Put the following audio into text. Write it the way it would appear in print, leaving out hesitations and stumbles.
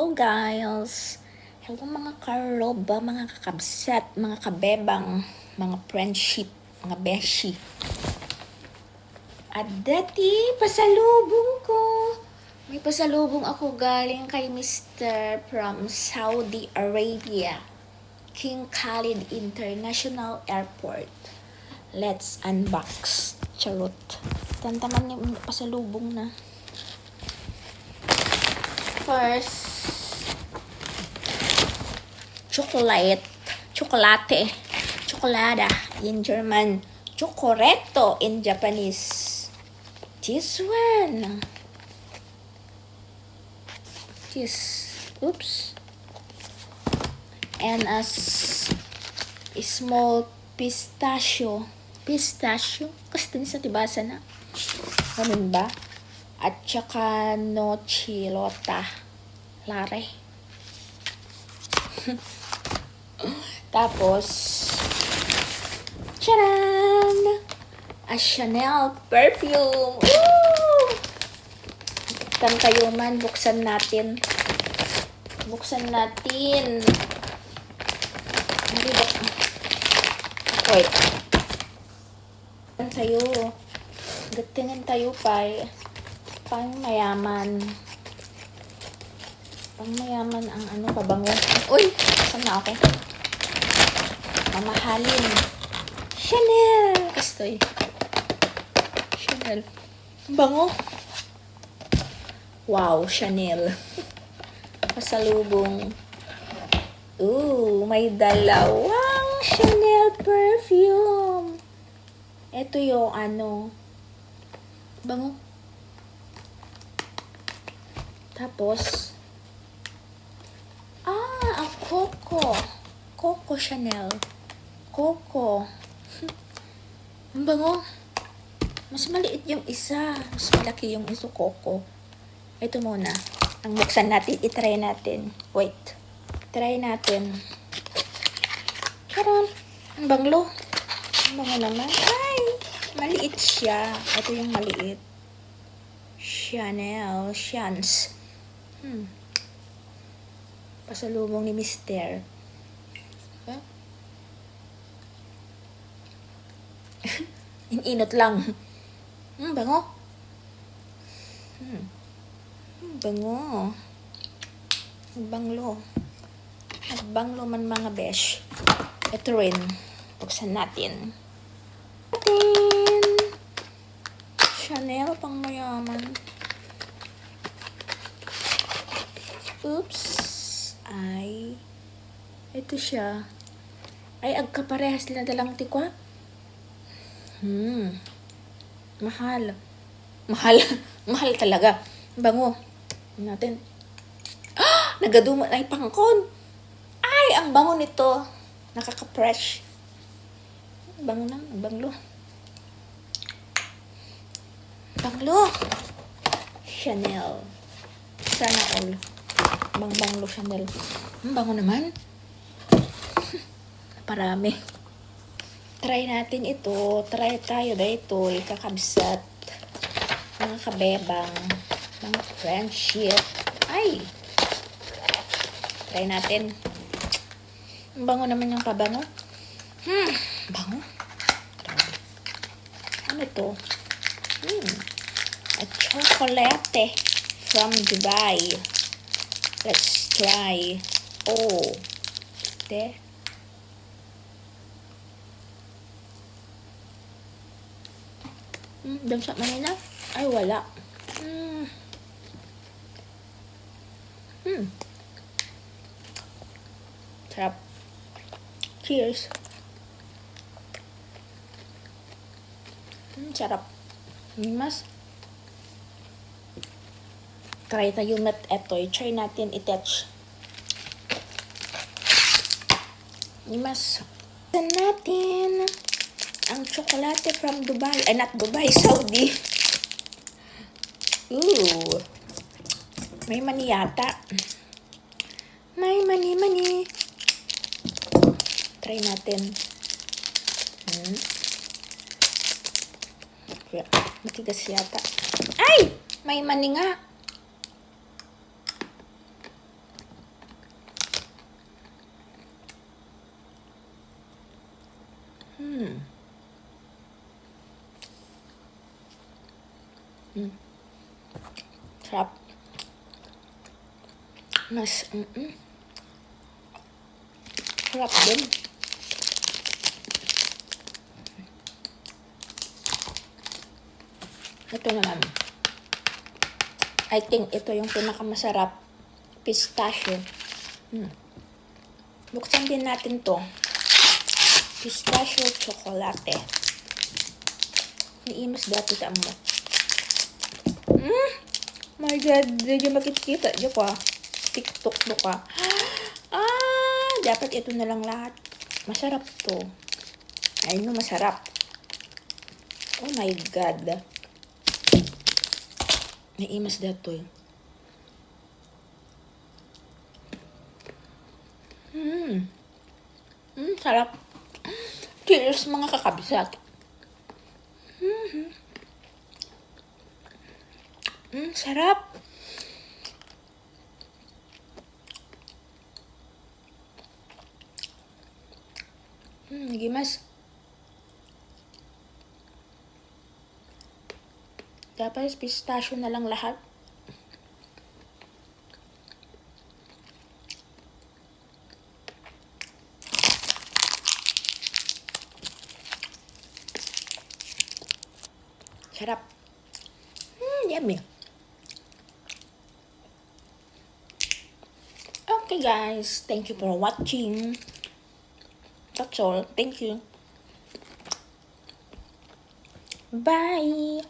Hello guys! Hello mga karoba, mga kakabsat, mga kabebang, mga friendship, mga beshi. At dati, pasalubong ko. May pasalubong ako galing kay Mr. from Saudi Arabia, King Khalid International Airport. Let's unbox. Charot. Tantaman yung pasalubong na. First, chocolate, chocolada in German, chocoretto in Japanese. This one, oops, and a small pistachio, gusto niya sa tibasa na, ganun ba? At saka nochilota, lare. Tapos, charan! A Chanel perfume! Woo! Kan kayo man, buksan natin. Hindi ba? Wait. Tayo. Gatingin tayo pa. Pang mayaman ang ano, pabango. Uy! Saan na ako? Mamahalin. Chanel! Kastoy. Chanel. Bango. Wow, Chanel. Pasalubong. Ooh, may dalawang Chanel perfume. Ito yung ano. Bango. Tapos, ang Coco Chanel. Coco. Ang bango. Mas maliit yung isa. Mas malaki yung iso Coco. Ito muna. Ang buksan natin. I-try natin. Wait. Try natin. Karon. Ang banglo. Ang bango naman. Ay! Maliit siya. Ito yung maliit. Chanel. Chance. Pasalubong ni Mr. Huh? Inot lang. Bango. Bango. Banglo man mga besh. Ito rin. Buksan natin. Chanel pang mayaman. Oops. Ay. Ito siya. Ay, agkaparehas na dalang tikwa. Mahal. Mahal talaga. Bango. Natin. Nagaduma na pangkon. Ay, ang bango nito. Nakaka-fresh. Banglo. Chanel. Sana all. Banglo Chanel. Bango naman. Parami. Try natin ito. Try tayo dito. Kakabsat. Mga kabebang. Mga friendship. Ay! Try natin. Bango naman yung pabango. Bango. Ano ito? A chocolate from Dubai. Let's try. Oh. There. Damsak manina? Ay, wala. Sarap. Cheers. Sarap. Mas. Try tayo na ito. I-try natin i-touch. Mas. Natin ang chocolate from Dubai. Ay, not Dubai, Saudi. Ooh. May mani yata. May mani. Try natin. Matigas yata. Ay! May mani nga. Sarap. Mas, sarap din. Ito naman. I think ito yung pinakamasarap. Pistachio. Buksan din natin to. Pistachio chocolate. Iimas dati sa amo. My God, hindi makikita. Diyo ka. TikTok mo ka. Dapat ito na lang lahat. Masarap to. I know, masarap. Oh my God. Naiimas dato eh. Sarap. Cheers mga kakabsat. Sarap. Gimas. Dapat pistachio na lang lahat. Sarap. Yummy. Okay guys, thank you for watching. That's all. Thank you. Bye.